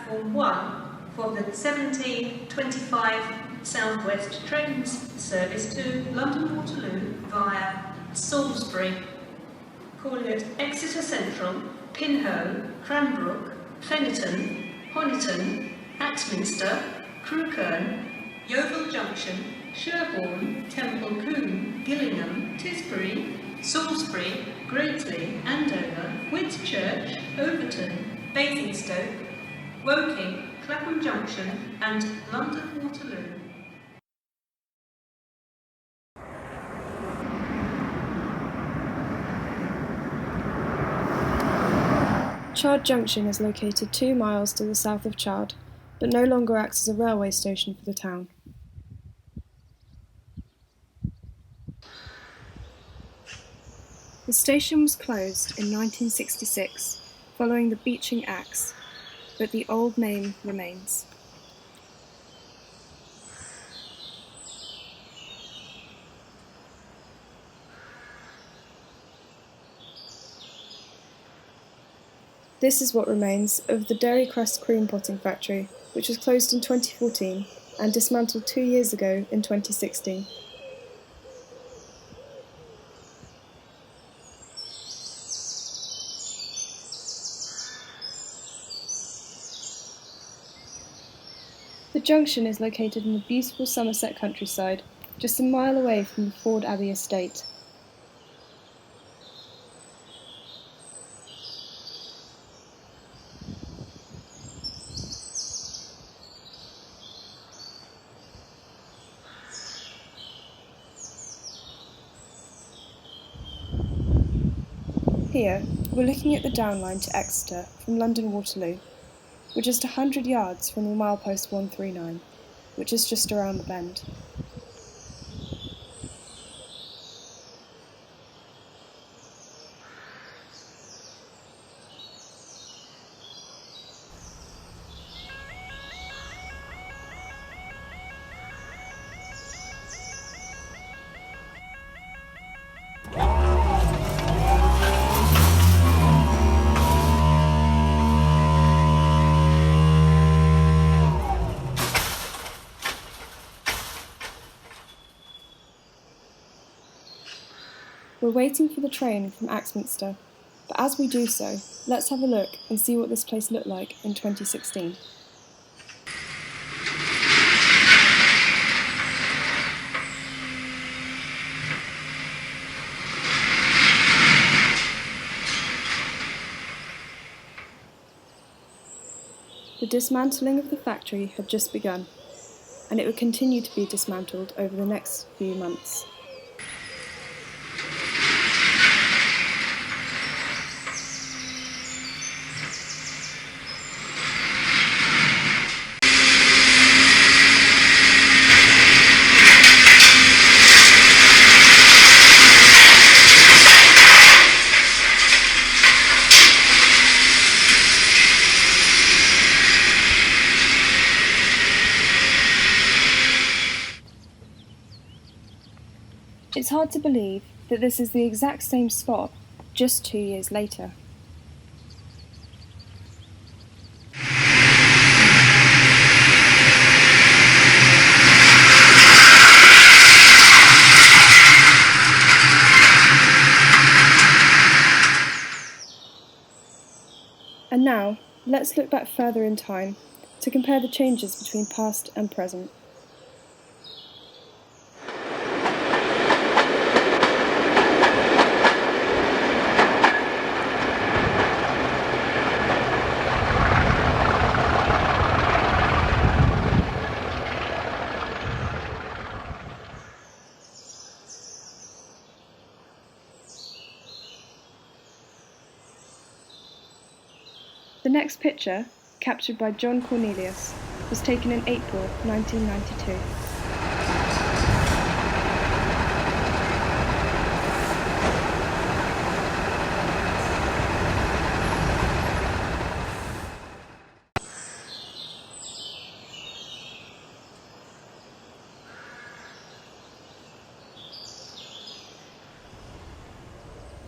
platform 1 for the 1725 South West train service to London Waterloo via Salisbury, Cornelius, Exeter Central, Pinhoe, Cranbrook, Fennerton, Honiton, Axminster, Crewkerne, Yeovil Junction, Sherborne, Temple Combe, Gillingham, Tisbury, Salisbury, Greatley, Andover, Whitchurch, Overton, Basingstoke, Woking, Clapham Junction and London Waterloo. Chard Junction is located 2 miles to the south of Chard, but no longer acts as a railway station for the town. The station was closed in 1966 following the Beeching Acts, but the old name remains. This is what remains of the dairy crust cream potting factory, which was closed in 2014 and dismantled 2 years ago in 2016. The junction is located in the beautiful Somerset countryside, just a mile away from the Ford Abbey estate. Here, we're looking at the down line to Exeter from London Waterloo. We're just 100 yards from the milepost 139, which is just around the bend. We're waiting for the train from Axminster, but as we do so, let's have a look and see what this place looked like in 2016. The dismantling of the factory had just begun, and it would continue to be dismantled over the next few months. It's hard to believe that this is the exact same spot just 2 years later. And now, let's look back further in time to compare the changes between past and present. The next picture, captured by John Cornelius, was taken in April 1992.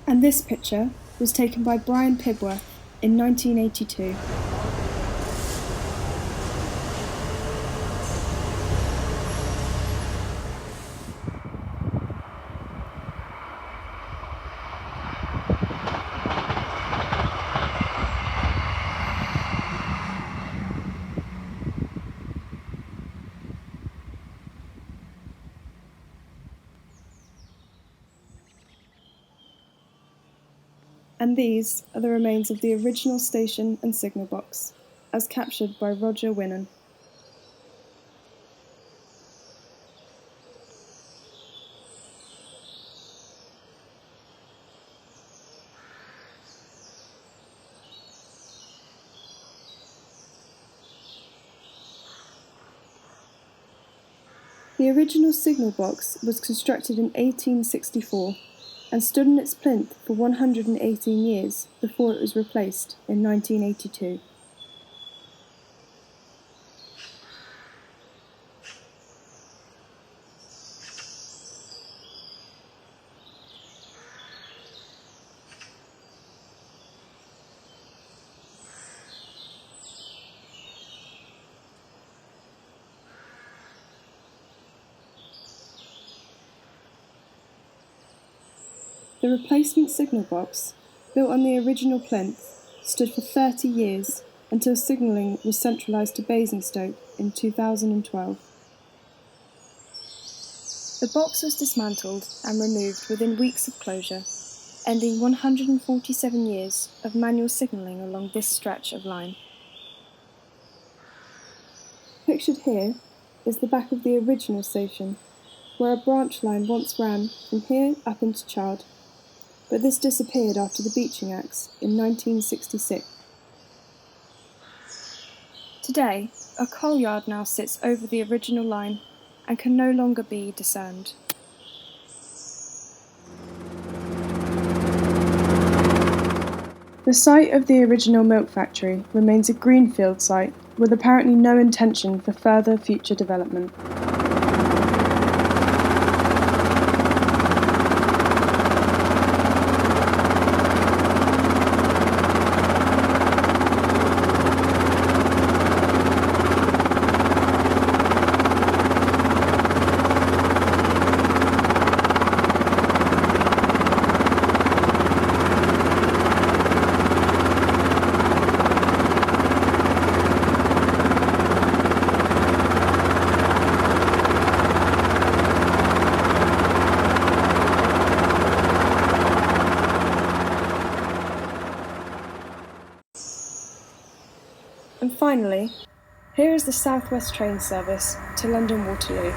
And this picture was taken by Pibworth in 1982. and these are the remains of the original station and signal box, as captured by Roger Winen. The original signal box was constructed in 1864 and stood on its plinth for 118 years before it was replaced in 1982. The replacement signal box, built on the original plinth, stood for 30 years until signalling was centralised to Basingstoke in 2012. The box was dismantled and removed within weeks of closure, ending 147 years of manual signalling along this stretch of line. Pictured here is the back of the original station, where a branch line once ran from here up into Chard, but this disappeared after the Beeching Acts in 1966. Today, a coal yard now sits over the original line and can no longer be discerned. The site of the original milk factory remains a greenfield site with apparently no intention for further future development. And finally, here is the South West train service to London Waterloo.